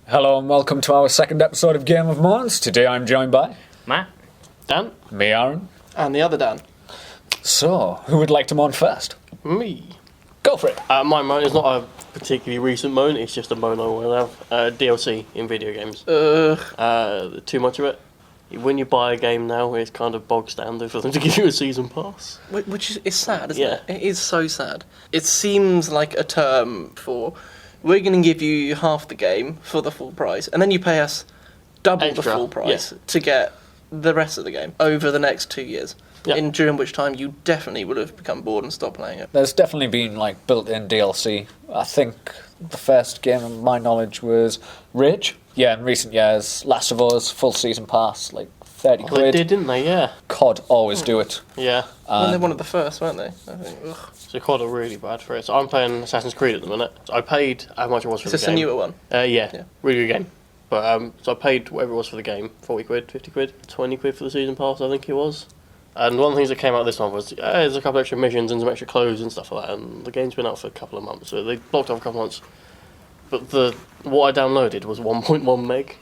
Hello and welcome to our second episode of Game of Moans. Today I'm joined by Matt, Dan, me, Aaron. And the other Dan. So, who would like to moan first? me. Go for it. My moan is not a particularly recent moan, it's just a moan I want to have. DLC in video games. Too much of it. When you buy a game now, it's kind of bog standard for them to give you a season pass. Which is sad, isn't Yeah. it? It is so sad. It seems like a term for, we're going to give you half the game for the full price, and then you pay us double Extra, the full price yeah. to get the rest of the game over the next 2 years. Yeah. During which time you definitely would have become bored and stopped playing it. There's definitely been like built-in DLC. I think the first game of my knowledge was Rage. Yeah, in recent years, Last of Us, full season pass, like 30 They quid. did, didn't they? Yeah. COD always do it. Yeah. When they're one of the first, weren't they? I think. Ugh. So COD are really bad for it. So I'm playing Assassin's Creed at the minute. So I paid how much it was for Is the this game. a newer one? Yeah. Really good game. But so I paid whatever it was for the game, 40 quid, 50 quid, 20 quid for the season pass, I think it was. And one of the things that came out this month was there's a couple extra missions and some extra clothes and stuff like that. And the game's been out for a couple of months, so they blocked off a couple of months. But what I downloaded was 1.1 meg,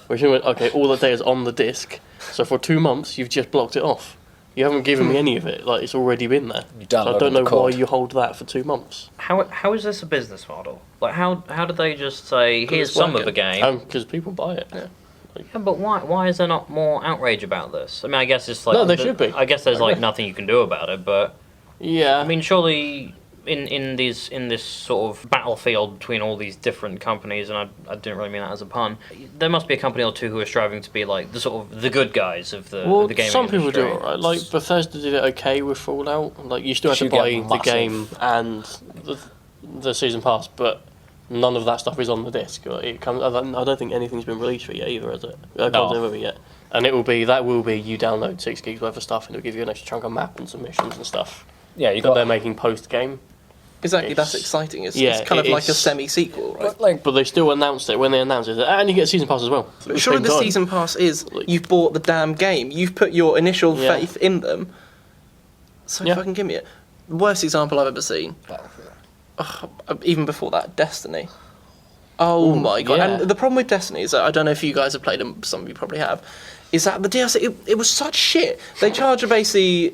which I went, okay, all the data is on the disc. So for 2 months, you've just blocked it off. You haven't given me any of it. Like, it's already been there. You So I downloaded don't know the code. why you hold that for 2 months. how is this a business model? Like, how did they just say, here's it's some of the working. game? Because people buy it. Yeah. Yeah, but why is there not more outrage about this? I mean, I guess it's like... No, there should be. I guess there's, like, nothing you can do about it, but... Yeah. I mean, surely in this sort of battlefield between all these different companies, and I didn't really mean that as a pun, there must be a company or two who are striving to be, like, the sort of the good guys of the gaming some people do industry. it right. Like Bethesda did it okay with Fallout. Like you still have to You get buy the massive- game and the season pass, but none of that stuff is on the disc. Like, it comes. I don't think anything's been released for it yet either, has it? I can't remember yet. And it will be you download 6 gigs worth of stuff, and it'll give you an extra chunk of map and submissions and stuff. Yeah, you that got they're making post game. Exactly, that's It's- exciting. It's yeah, kind of like a it's- semi-sequel, right? but, like But they still announced it when they announced it, and you get a season pass as well. at But surely same the time. season pass is, Like- you've bought the damn game. You've put your initial Yeah. faith in them. So Yeah. fucking give me it. Worst example I've ever seen. Even before that, Destiny. Oh my god! yeah. And the problem with Destiny is that I don't know if you guys have played them. Some of you probably have. Is that the DLC? It was such shit. They charge basically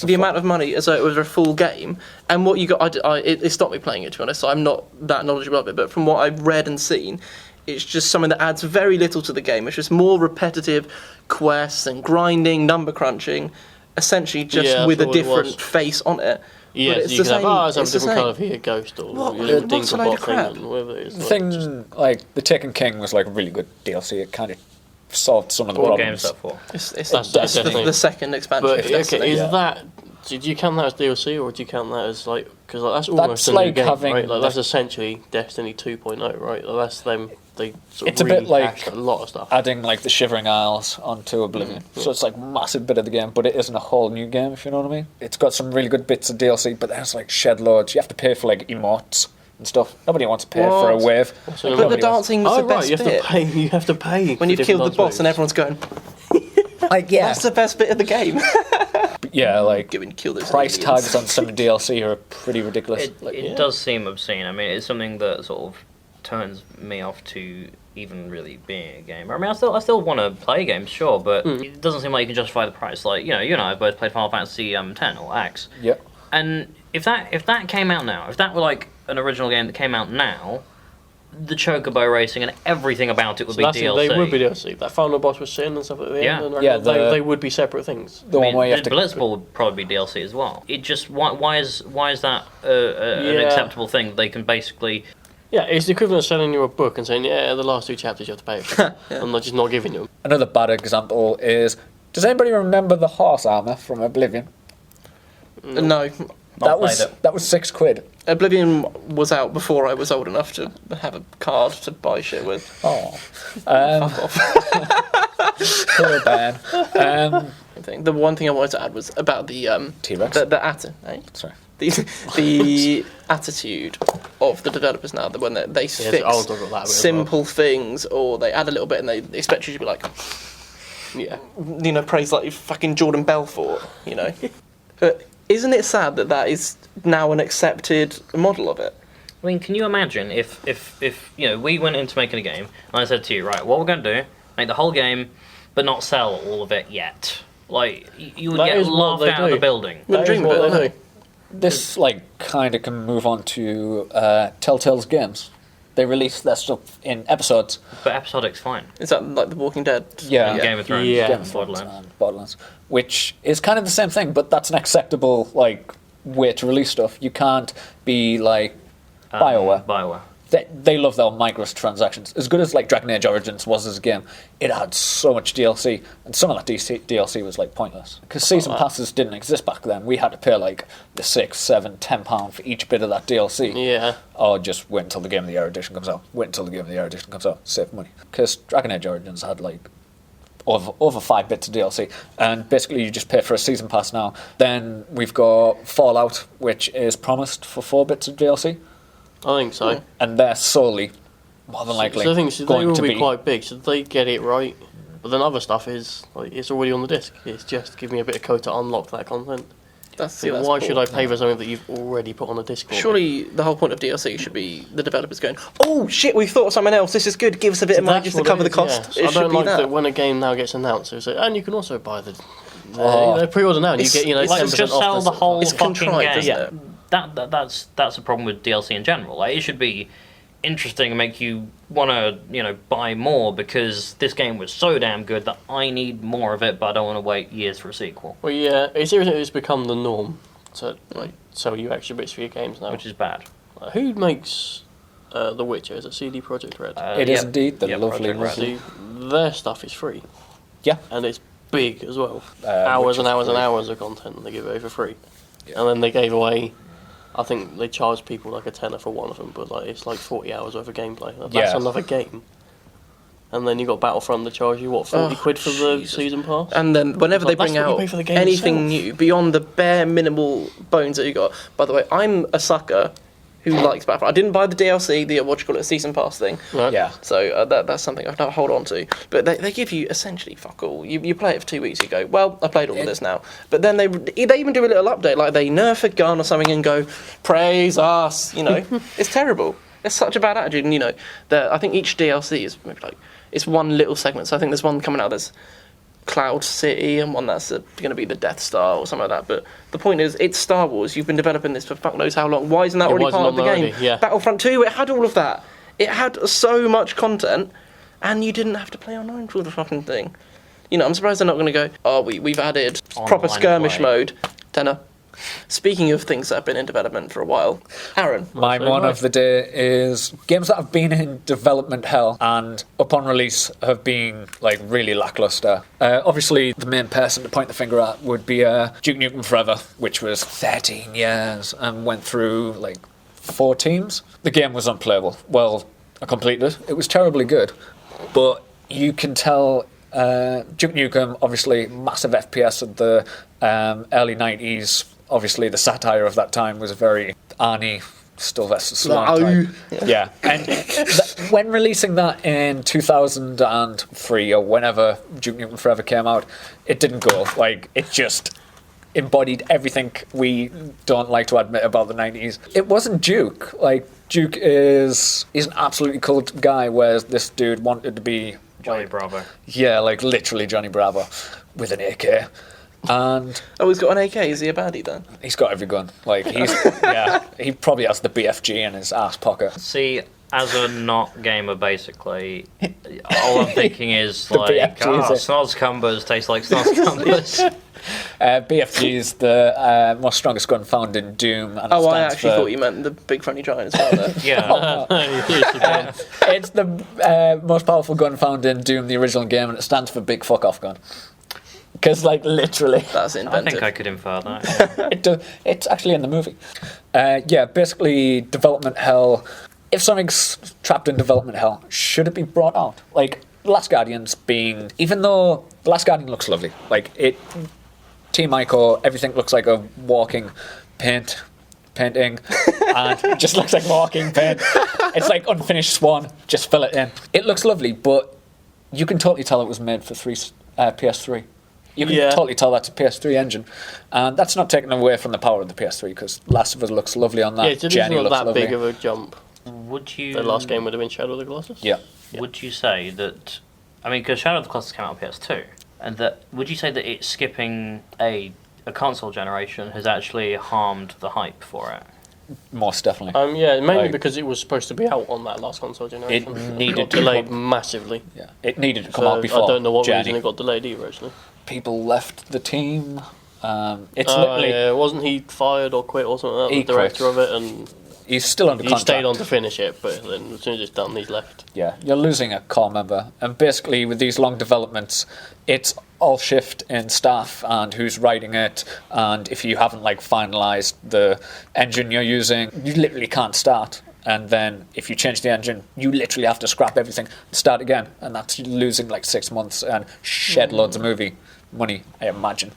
the amount of money as though it was a full game, and what you got. It stopped me playing it, to be honest. So I'm not that knowledgeable of it, but from what I've read and seen, it's just something that adds very little to the game. It's just more repetitive quests and grinding, number crunching, essentially just Yeah, with a that's all it was. different face on it. Yeah, But so it's you the can have, same- let's have a it's the different same. colour for your ghost or What? your little What's a load of Dinklebot crap? thing, and whatever it is. the like, thing, just- like the Taken King was like a really good DLC. It kind of solved some of the What game is problems. that for? It's That's the, the second expansion. But of Destiny. okay, is yeah. that? Do you count that as DLC or do you count that as like? Because like, that's That's almost a like new game, having right? Like the- that's essentially Destiny 2.0, right? Like, that's them. They sort It's of a bit really like hashed a lot of stuff. adding like the Shivering Isles onto Oblivion. So it's like a massive bit of the game, but it isn't a whole new game, if you know what I mean. It's got some really good bits of DLC, but there's like shed loads. You have to pay for like emotes and stuff. Nobody wants to pay for a What? wave. So But the nobody wants- dancing was Oh the right, best you have bit. to pay. You have to pay When you've killed the boss and everyone's going, Like, yeah, that's the best bit of the game. yeah, like Giving kill those price aliens. tags on some DLC are pretty ridiculous. It Like, does seem obscene. I mean, it's something that sort of turns me off to even really being a gamer. I mean, I still want to play games, sure, but it doesn't seem like you can justify the price. Like, you and I both played Final Fantasy X or X, Yep. and if that came out now, if that were like an original game that came out now, the chocobo racing and everything about it would So be that's it, DLC. they would be DLC. That final boss with Sin and stuff at the Yeah. end. And Yeah, they would be separate things. The one where you have the to. Blitzball would probably be DLC as well. It just why is that an Yeah. acceptable thing? They can basically Yeah, it's the equivalent of selling you a book and saying, yeah, the last 2 chapters you have to pay for. And they're just not giving you them. Another bad example is. Does anybody remember the horse armor from Oblivion? No, That played it. was £6. Oblivion was out before I was old enough to have a card to buy shit with. Oh, Fuck off. poor Ben. I think the one thing I wanted to add was about the T-Rex? Sorry. the attitude of the developers now, that when they fix I'll talk about that a bit as simple things, or they add a little bit and they expect you to be like, Yeah. praise like fucking Jordan Belfort, But isn't it sad that is now an accepted model of it? I mean, can you imagine if we went into making a game and I said to you, right, what we're going to do, make the whole game, but not sell all of it yet. Like, you would get laughed out of the building. This, kind of can move on to Telltale's games. They release their stuff in episodes. But episodic's fine. Is that like The Walking Dead? Yeah. Game of Thrones. Yeah. Game of Thrones and Borderlands. Which is kind of the same thing, but that's an acceptable, way to release stuff. You can't be, BioWare. They love their microtransactions. As good as Dragon Age Origins was as a game, it had so much DLC, and some of that DLC was pointless because season passes didn't exist back then. We had to pay the £6, £7, £10 for each bit of that DLC. Yeah. Or just wait until the Game of the Year edition comes out. Save money because Dragon Age Origins had over 5 bits of DLC, and basically you just pay for a season pass now. Then we've got Fallout, which is promised for 4 bits of DLC. I think so. And they're solely, more than likely, so I think going they will to be quite big, so they get it right. But then other stuff is, it's already on the disc. It's just give me a bit of code to unlock that content. Why should I pay for something that you've already put on the disc for Surely the whole point of DLC should be the developers going, oh shit, we've thought of something else, this is good, give us a bit of money just to cover the cost. Yeah. I don't like that when a game now gets announced, it's and you can also buy the pre-order now, and you get 10% off. Just sell the whole fucking game. Isn't it? That's a problem with DLC in general. It should be interesting and make you want to buy more because this game was so damn good that I need more of it, but I don't want to wait years for a sequel. Well, yeah, it's become the norm to sell you extra bits for your games now, which is bad. Who makes The Witcher? Is it CD Projekt Red? It is indeed the lovely. Their stuff is free. Yeah, and it's big as well. Hours and hours and hours of content they give away for free, and then they gave away. I think they charged people a tenner for one of them, but it's 40 hours worth of gameplay. That's another game. And then you got Battlefront that charge you £40 for the season pass. And then whenever they bring out anything new beyond the bare minimal bones that you got. By the way, I'm a sucker who likes Battlefront. I didn't buy the DLC, the season pass thing. Right. Yeah. So that's something I have to hold on to. But they give you essentially fuck all. You play it for 2 weeks, you go, well, I played all of this now. But then they even do a little update, they nerf a gun or something and go, praise us, It's terrible. It's such a bad attitude. And, I think each DLC is maybe it's one little segment. So I think there's one coming out that's Cloud City and one that's going to be the Death Star or something like that. But the point is, it's Star Wars. You've been developing this for fuck knows how long. Why isn't that already part of the game? Yeah. Battlefront 2, it had all of that. It had so much content, and you didn't have to play online for the fucking thing. I'm surprised they're not going to go, oh, we've added proper skirmish mode. Tenner. Speaking of things that have been in development for a while, Aaron. My one of the day is games that have been in development hell and upon release have been really lackluster. Obviously, the main person to point the finger at would be Duke Nukem Forever, which was 13 years and went through 4 teams. The game was unplayable. Well, I completed it. It was terribly good, but you can tell. Duke Nukem, obviously, massive FPS of the early 90s. Obviously, the satire of that time was very Arnie, Sylvester Stallone type. Yeah. And when releasing that in 2003 or whenever Duke Nukem Forever came out, it didn't go. It just embodied everything we don't like to admit about the 90s. It wasn't Duke. Duke he's an absolutely cool guy, whereas this dude wanted to be Johnny Bravo. Yeah, literally Johnny Bravo with an AK. And he's got an AK. Is he a baddie then? He's got every gun. He probably has the BFG in his ass pocket. See, as a not gamer, basically, all I'm thinking is Snoz Cumbers taste like Snoz Cumbers. BFG is the most strongest gun found in Doom. And I actually thought you meant the big friendly giant as well. There. Yeah. It's the most powerful gun found in Doom, the original game, and it stands for Big Fuck Off Gun. Because, literally. That's inventive. I think I could infer that. It's actually in the movie. Basically, development hell. If something's trapped in development hell, should it be brought out? Last Guardian's being... Even though The Last Guardian looks lovely. Team Ico, everything looks like a walking painting. And it just looks like walking paint. It's like unfinished Swan. Just fill it in. It looks lovely, but you can totally tell it was made for PS3. You can totally tell that's a PS3 engine. And that's not taken away from the power of the PS3, because Last of Us looks lovely on that. Yeah, it's Journey not looks that lovely. big of a jump. Would you? The last game would have been Shadow of the Colossus. Yeah. Would you say that? I mean, because Shadow of the Colossus came out on PS2, and that would you say that it skipping a console generation has actually harmed the hype for it? Most definitely. Yeah, mainly Like- because it was supposed to be out on that last console generation. It needed got to delayed come- massively. Yeah, it needed to come So out before I don't know what Journey. reason it got delayed either. Actually, People left the team. It's literally... yeah, wasn't he fired or quit or something like that? He The director quit. of it, and He's still under he contract. stayed on to finish it, but then as soon as it's done, he's left. Yeah, you're losing a core member. And basically, with these long developments, it's all shift in staff and who's writing it. And if you haven't finalised the engine you're using, you literally can't start. And then if you change the engine, you literally have to scrap everything and start again. And that's losing 6 months and shed loads of movie money, I imagine.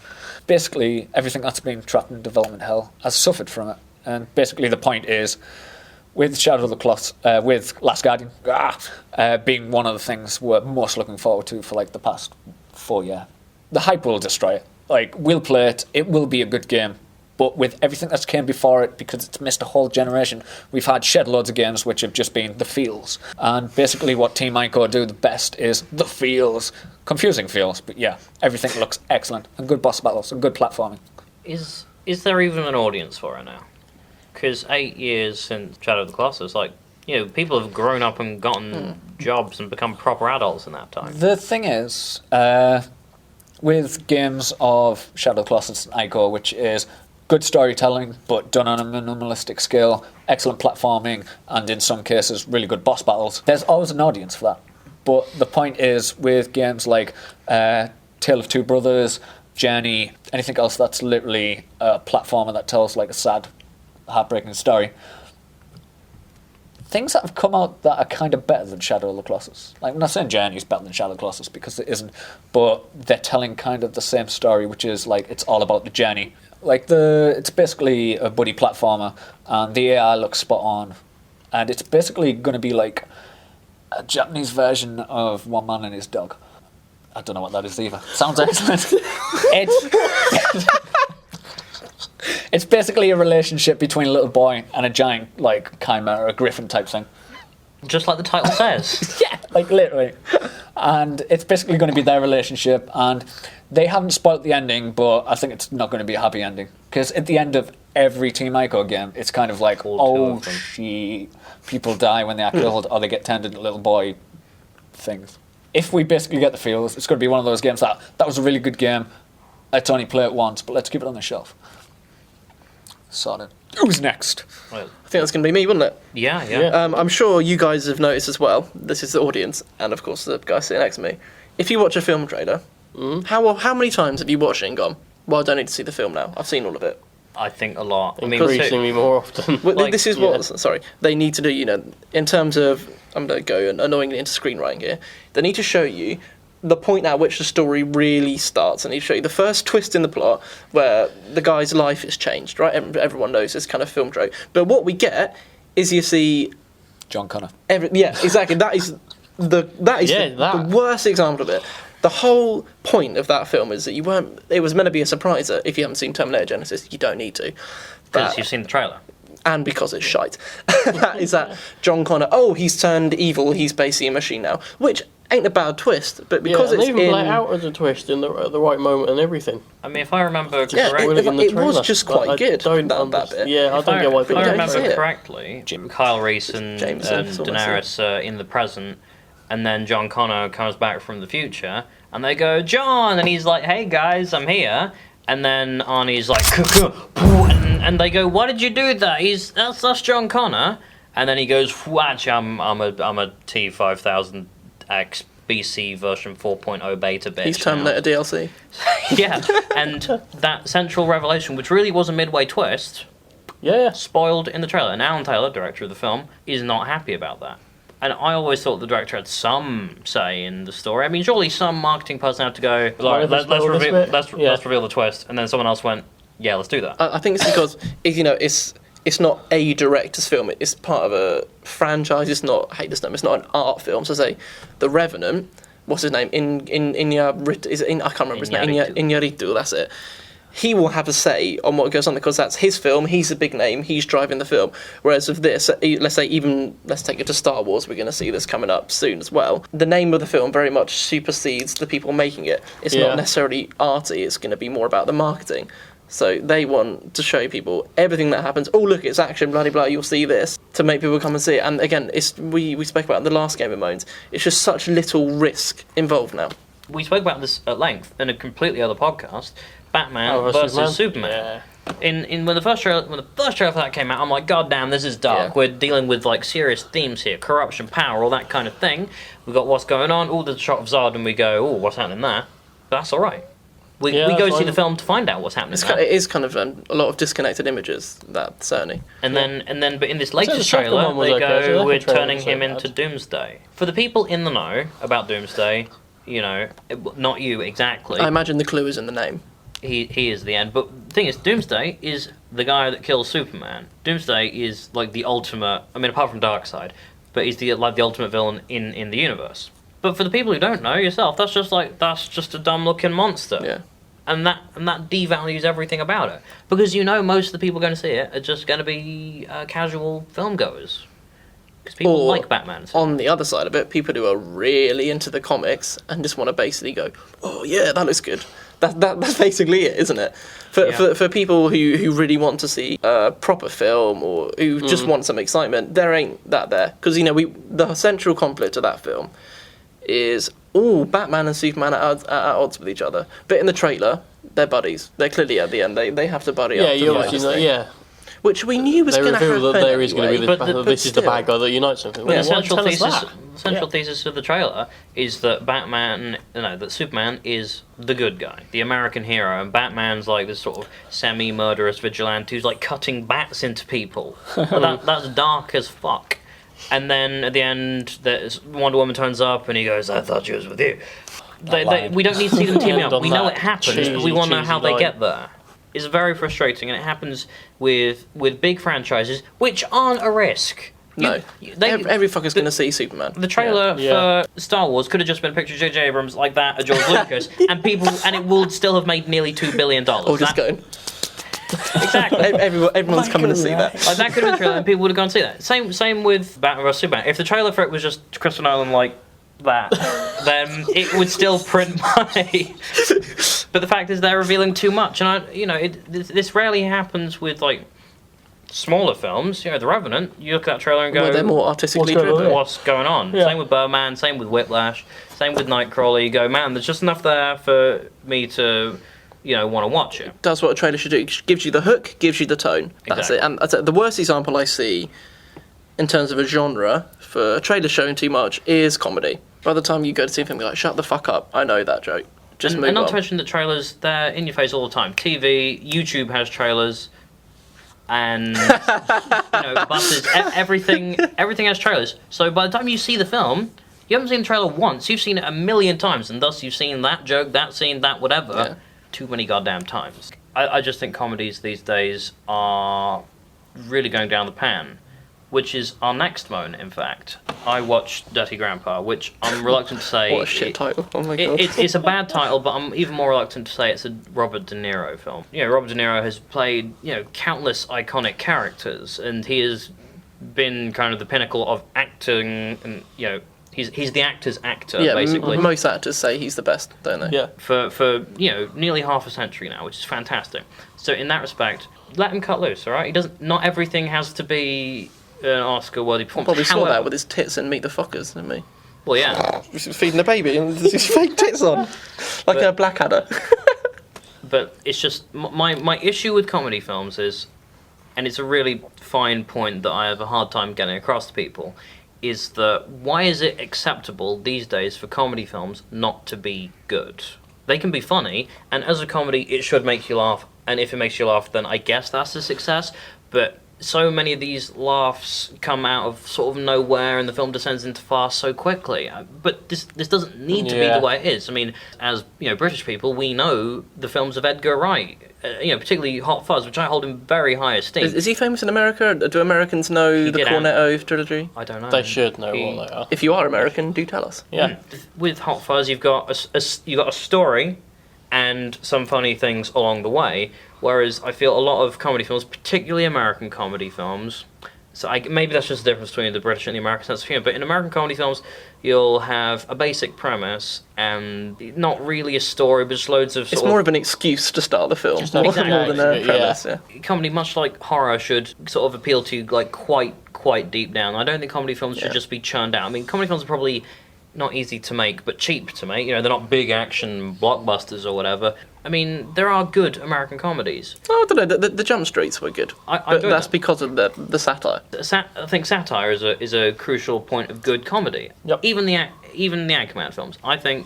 Basically, everything that's been trapped in development hell has suffered from it. And basically the point is, with Shadow of the Colossus, with Last Guardian, being one of the things we're most looking forward to for the past 4 years, the hype will destroy it. We'll play it, it will be a good game, but with everything that's came before it, because it's missed a whole generation, we've had shed loads of games which have just been the feels. And basically what Team Ico do the best is the feels. Confusing feels, but yeah, everything looks excellent, and good boss battles, and good platforming. Is there even an audience for it now? Because 8 years since Shadow of the Colossus, people have grown up and gotten jobs and become proper adults in that time. The thing is, with games of Shadow of the Colossus and Ico, which is good storytelling, but done on a minimalistic scale, excellent platforming, and in some cases, really good boss battles, there's always an audience for that. But the point is, with games like Tale of Two Brothers, Journey, anything else that's literally a platformer that tells a sad, heartbreaking story, things that have come out that are kind of better than Shadow of the Colossus. I'm not saying Journey is better than Shadow of the Colossus, because it isn't, but they're telling kind of the same story, which is it's all about the journey. It's basically a buddy platformer, and the AI looks spot on, and it's basically going to be a Japanese version of One Man and His Dog. I don't know what that is either. Sounds excellent. It's basically a relationship between a little boy and a giant, chimera, a griffin type thing. Just like the title says. Yeah, literally. And it's basically going to be their relationship, and they haven't spoilt the ending, but I think it's not going to be a happy ending. Because at the end of every Team Ico game, it's kind of oh shit, people die when they are killed, or they get turned into little boy things. If we basically get the feels, it's going to be one of those games that was a really good game, let's only play it once, but let's keep it on the shelf. Sorted. Who's next? Well, I think that's going to be me, wouldn't it? yeah. I'm sure you guys have noticed as well. This is the audience, and of course the guy sitting next to me. If you watch a film trailer, how many times have you watched it and gone, well, I don't need to see the film now. I've seen all of it. I think a lot. Increasingly more often. Well, this is what they need to do. In terms of, I'm going to go annoyingly into screenwriting here. They need to show you the point at which the story really starts. They need to show you the first twist in the plot where the guy's life is changed. Right? Everyone knows this kind of film trope. But what we get is you see John Connor. Yeah, exactly. That is the worst example of it. The whole point of that film is that it was meant to be a surpriser. If you haven't seen Terminator Genesis, you don't need to. Because you've seen the trailer. And because it's shite. that John Connor, he's turned evil, he's basically a machine now. Which ain't a bad twist, but because and it's they even play it out as a twist at the right moment and everything. I mean, if I remember Yeah, correctly... it was just quite good, that bit. Yeah, I don't get why If people I don't remember say it. correctly, Kyle Reese and Daenerys are in the present, and then John Connor comes back from the future, and they go, John! And he's like, hey guys, I'm here. And then Arnie's like, and they go, why did you do that? That's John Connor. And then he goes, actually, I'm a T5000X BC version 4.0 beta bitch. He's Terminator DLC. Yeah, and that central revelation, which really was a midway twist, Yeah. spoiled in the trailer. And Alan Taylor, director of the film, is not happy about that. And I always thought the director had some say in the story. I mean, surely some marketing person had to go, Like, let's let's reveal the twist. And then someone else went, yeah, let's do that. I think it's because it's not a director's film. It's part of a franchise. It's not, I hate this term, it's not an art film. So say, The Revenant what's his name? Is it in? I can't remember his name. Iñárritu. Iñárritu, that's it. He will have a say on what goes on because that's his film. He's a big name. He's driving the film. Whereas with this, let's take it to Star Wars. We're going to see this coming up soon as well. The name of the film very much supersedes the people making it. It's not necessarily arty. It's going to be more about the marketing. So they want to show people everything that happens. Oh, look, it's action, blah, blah, blah, you'll see this, to make people come and see it. And again, we spoke about in the last Game of Moans, it's just such little risk involved now. We spoke about this at length in a completely other podcast, Batman versus Superman. Yeah. When the first trailer for that came out, I'm like, God damn, this is dark. Yeah. We're dealing with like serious themes here, corruption, power, all that kind of thing. We've got what's going on, all the shot of Zod, and we go, oh, what's happening there? But that's all right. We go see the film to find out what's happening. It is kind of a lot of disconnected images, that certainly. And then, but in this latest the second trailer, one was they okay. go, So the we're second trailer turning wasn't him so into bad. Doomsday. For the people in the know about Doomsday, not you exactly. I imagine the clue is in the name. He is the end. But the thing is, Doomsday is the guy that kills Superman. Doomsday is like the ultimate. I mean, apart from Darkseid, but he's the ultimate villain in the universe. But for the people who don't know yourself, that's just a dumb looking monster. Yeah. And that devalues everything about it, because most of the people going to see it are just going to be casual film goers, because people like Batman. On the other side of it, people who are really into the comics and just want to basically go, oh yeah, that looks good. That's basically it, isn't it? For people who really want to see a proper film or who just want some excitement, there ain't that there, because the central conflict of that film is Batman and Superman are at odds with each other. But in the trailer, they're buddies. They're clearly at the end. They have to buddy up. Yeah, you obviously know. Yeah, which we knew was they going to happen. reveal that there is going to be But this is the bad guy that unites them. The central thesis of the trailer is that that Superman is the good guy, the American hero, and Batman's like this sort of semi-murderous vigilante who's like cutting bats into people. That's dark as fuck. And then at the end, Wonder Woman turns up and he goes, "I thought she was with you." We don't need to see them teaming up. We know it happens, but we want to know how they get there. It's very frustrating, and it happens with big franchises, which aren't a risk. No, every fucker's going to see Superman. The trailer for Star Wars could have just been a picture of J.J. Abrams like that, of George Lucas, and it would still have made nearly $2 billion. Or just going. Exactly. Everyone's coming to see that. Like, that could have been a trailer, and people would have gone to see that. Same with Batman vs Superman. If the trailer for it was just Christopher Nolan like that, then it would still print money. But the fact is, they're revealing too much, and this rarely happens with like smaller films. The Revenant. You look at that trailer and go, Where they're more artistically What's going driven. on? what's going on? Yeah. Same with Birdman, same with Whiplash, same with Nightcrawler. You go, man, there's just enough there for me to want to watch it. That's what a trailer should do. It gives you the hook, gives you the tone. That's Exactly. it. And I'd say the worst example I see in terms of a genre for a trailer showing too much is comedy. By the time you go to see a film, you're like, shut the fuck up. I know that joke. Just move And not on. to mention that trailers, they're in your face all the time. TV, YouTube has trailers, and buses, everything has trailers. So by the time you see the film, you haven't seen the trailer once. You've seen it a million times, and thus you've seen that joke, that scene, that whatever. Yeah. Too many goddamn times. I just think comedies these days are really going down the pan, which is our next moan, in fact. I watched Dirty Grandpa, which I'm reluctant to say... What a shit title. Oh my god. It's a bad title, but I'm even more reluctant to say it's a Robert De Niro film. Robert De Niro has played, countless iconic characters, and he has been kind of the pinnacle of acting, and, he's the actor's actor, basically. Most actors say he's the best, don't they? Yeah. For nearly half a century now, which is fantastic. So in that respect, let him cut loose, all right? Not everything has to be an Oscar-worthy performance. Probably saw that with his tits in Meet the Fockers, didn't we? Well, yeah. He was feeding the baby and there's his fake tits on. Like a Blackadder. But it's just, my issue with comedy films is, and it's a really fine point that I have a hard time getting across to people, is that why is it acceptable these days for comedy films not to be good? They can be funny, and as a comedy, it should make you laugh, and if it makes you laugh, then I guess that's a success, but so many of these laughs come out of sort of nowhere, and the film descends into farce so quickly. But this doesn't need to be the way it is. I mean, as British people, we know the films of Edgar Wright. Particularly Hot Fuzz, which I hold in very high esteem. Is he famous in America? Do Americans know the Cornetto trilogy? I don't know. They should know what they are. If you are American, do tell us. Yeah. With Hot Fuzz, you've got a story and some funny things along the way. Whereas I feel a lot of comedy films, particularly American comedy films, maybe that's just the difference between the British and the American sense of humour, but in American comedy films, you'll have a basic premise and not really a story, but just loads of It's more of an excuse to start the film, more than a premise. Yeah. Comedy, much like horror, should sort of appeal to you like quite deep down. I don't think comedy films should just be churned out. I mean, comedy films are probably not easy to make, but cheap to make. They're not big action blockbusters or whatever. I mean, there are good American comedies. Oh, I don't know. The Jump Streets were good, but that's because of the satire. I think satire is a crucial point of good comedy. Yep. Even the Anchorman films. I think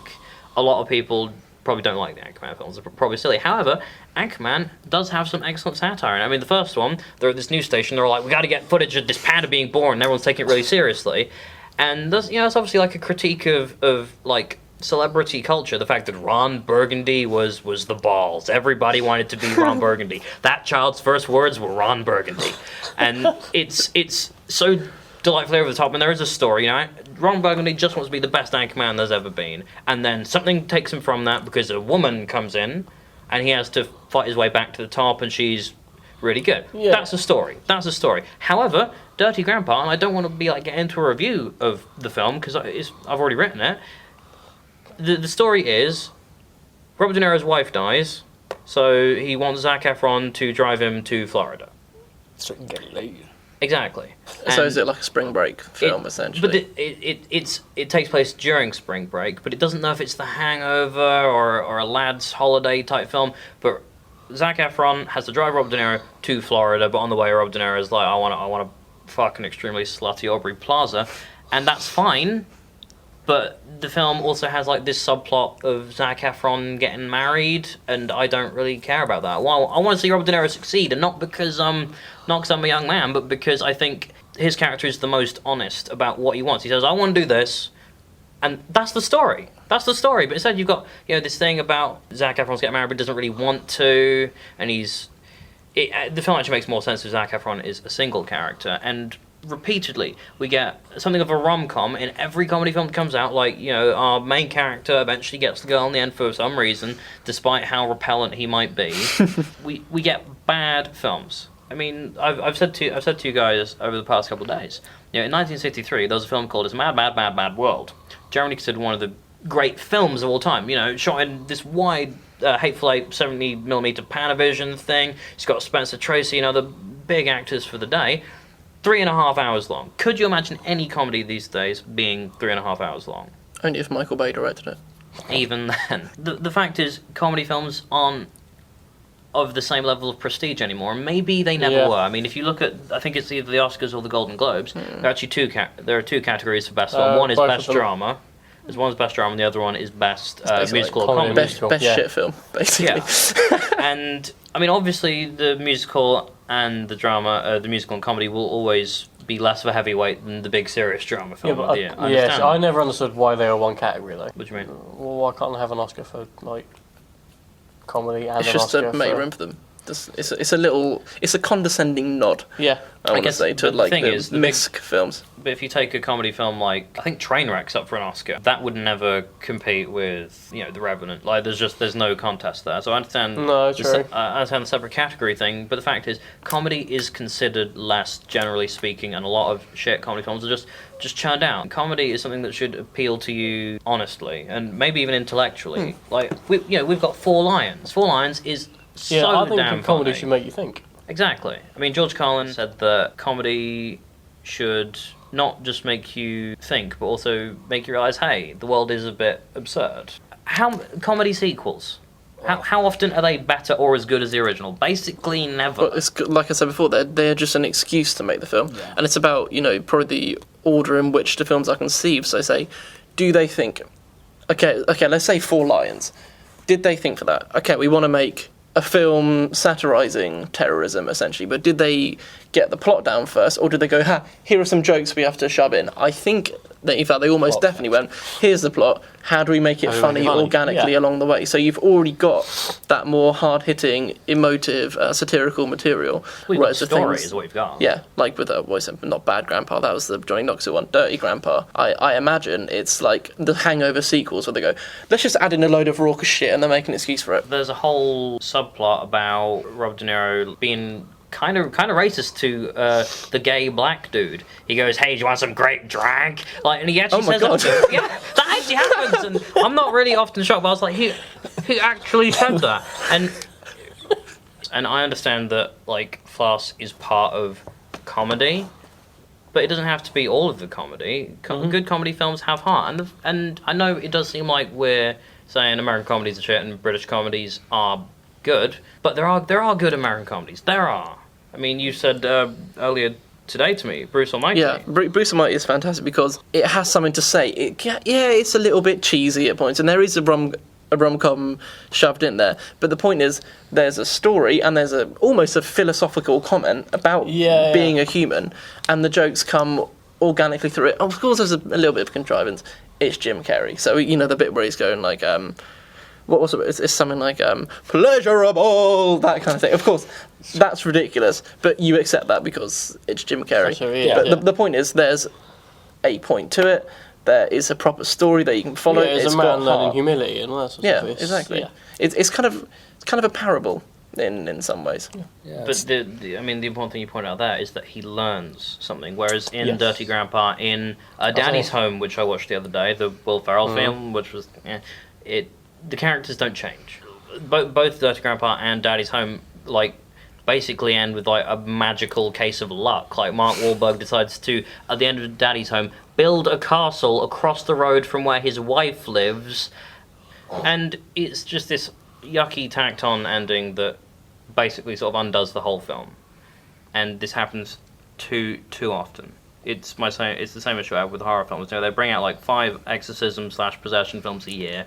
a lot of people probably don't like the Anchorman films. They're probably silly. However, Anchorman does have some excellent satire. I mean, the first one, they're at this news station. They're like, we got to get footage of this panda being born. And everyone's taking it really seriously. And that's it's obviously like a critique of like celebrity culture. The fact that Ron Burgundy was the balls. Everybody wanted to be Ron Burgundy. That child's first words were Ron Burgundy, and it's so delightfully over the top. And there is a story. Ron Burgundy just wants to be the best Anchorman there's ever been, and then something takes him from that because a woman comes in, and he has to fight his way back to the top, and she's really good. Yeah. That's a story. However, Dirty Grandpa, and I don't want to get into a review of the film because I've already written it. The story is Robert De Niro's wife dies, so he wants Zac Efron to drive him to Florida. So he can get laid. Exactly. So is it like a spring break film, essentially? But it takes place during spring break, but it doesn't know if it's The Hangover or a lad's holiday type film. But Zac Efron has to drive Robert De Niro to Florida, but on the way, Robert De Niro is like, I want to fuck an extremely slutty Aubrey Plaza, and that's fine. But the film also has this subplot of Zac Efron getting married, and I don't really care about that. Well, I want to see Robert De Niro succeed, and not because I'm a young man, but because I think his character is the most honest about what he wants. He says, I want to do this, and that's the story. But instead you've got this thing about Zac Efron's getting married but doesn't really want to, and the film actually makes more sense if Zac Efron is a single character, and repeatedly we get something of a rom-com in every comedy film that comes out. Our main character eventually gets the girl in the end for some reason, despite how repellent he might be. we get bad films. I mean, I've said to you guys over the past couple of days, in 1963 there was a film called It's a Mad, Mad, Mad, Mad World, generally considered one of the great films of all time. Shot in this wide Hateful Eight 70mm Panavision thing. It's got Spencer Tracy and other big actors for the day. 3.5 hours long. Could you imagine any comedy these days being 3.5 hours long? Only if Michael Bay directed it. Even then. The fact is, comedy films aren't of the same level of prestige anymore. Maybe they never were. I mean, if you look at, I think it's either the Oscars or the Golden Globes, there are actually there are two categories for best film. One is best drama. There's one's best drama, and the other one is best musical or comedy. Best shit film, basically. Yeah. And I mean, obviously, the musical and the drama, the musical and comedy, will always be less of a heavyweight than the big serious drama film. I never understood why they were one category though. What do you mean? Well, why can't they have an Oscar for comedy and it's an just Oscar to make room for them. It's a condescending nod. Yeah, I want to say to the Misk films. But if you take a comedy film like, I think Trainwreck's up for an Oscar, that would never compete with The Revenant. There's no contest there. So I understand. No, true. I understand the separate category thing, but the fact is, comedy is considered less, generally speaking, and a lot of shit comedy films are just churned out. Comedy is something that should appeal to you honestly and maybe even intellectually. We've got Four Lions. Four Lions is I think damn comedy funny. should make you think. Exactly. I mean, George Carlin said that comedy should not just make you think, but also make you realise, hey, the world is a bit absurd. Comedy sequels? How often are they better or as good as the original? Basically, never. But it's like I said before, they're just an excuse to make the film, and it's about probably the order in which the films are conceived. So say, do they think, okay, let's say Four Lions, did they think for that? Okay, we want to make a film satirising terrorism, essentially, but did they get the plot down first, or did they go, here are some jokes we have to shove in? I think that, in fact, they almost definitely went, here's the plot, how do we make it funny organically along the way? So you've already got that more hard-hitting, emotive, satirical material. We've got story is what we've got. Yeah, like with not Bad Grandpa, that was the Johnny Knoxville one, Dirty Grandpa. I imagine it's like the Hangover sequels where they go, let's just add in a load of raucous shit and they're making an excuse for it. There's a whole subplot about Robert De Niro being kind of racist to the gay black dude. He goes, "Hey, do you want some grape drink?" Like, and he actually says that. Yeah, that actually happens, and I'm not really often shocked, but I was like, he actually said that, and I understand that like farce is part of comedy, but it doesn't have to be all of the comedy. Good comedy films have heart, and I know it does seem like we're saying American comedies are shit and British comedies are good, but there are good American comedies. There are. I mean, you said earlier today to me, Bruce Almighty. Yeah, Bruce Almighty is fantastic because it has something to say. It's a little bit cheesy at points, and there is a rom-com shoved in there. But the point is, there's a story, and there's almost a philosophical comment about being a human, and the jokes come organically through it. Of course, there's a little bit of contrivance. It's Jim Carrey, so the bit where he's going like, what was it? It's something like pleasurable, that kind of thing. Of course, that's ridiculous, but you accept that because it's Jim Carrey. But the point is, there's a point to it. There is a proper story that you can follow. Yeah, it's a man learning humility and all that sort of stuff. Exactly. Yeah. It's kind of a parable in some ways. Yeah. But the important thing you point out there is that he learns something, whereas in Dirty Grandpa, in Daddy's Home, which I watched the other day, the Will Ferrell film, which was the characters don't change. Both Dirty Grandpa and Daddy's Home basically end with a magical case of luck. Like Mark Wahlberg decides to, at the end of Daddy's Home, build a castle across the road from where his wife lives, and it's just this yucky tacked on ending that basically sort of undoes the whole film. And this happens too often. It's the same issue I have with horror films. They bring out 5 exorcism/possession films a year,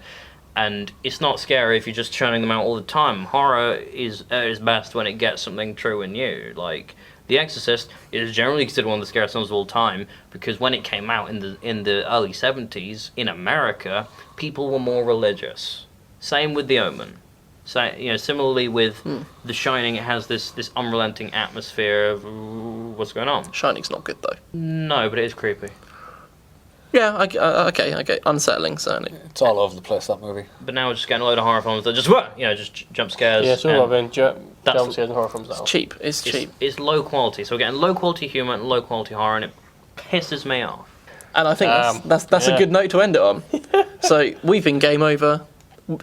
and it's not scary if you're just churning them out all the time. Horror is best when it gets something true and new. Like The Exorcist is generally considered one of the scariest films of all time because when it came out in the early 70s in America, people were more religious. Same with The Omen. So similarly with The Shining, it has this unrelenting atmosphere of what's going on. Shining's not good though. No, but it is creepy. Yeah, okay, unsettling certainly. It's all over the place, that movie. But now we're just getting a load of horror films that just jump scares. Yeah, it's all about jump scares and horror films now. It's cheap. It's cheap. It's low quality. So we're getting low quality humour and low quality horror, and it pisses me off. And I think that's a good note to end it on. So we've been Game Over,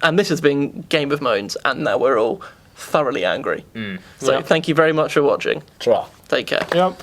and this has been Game of Moans, and now we're all thoroughly angry. So thank you very much for watching. Ta-ra. Take care. Yep.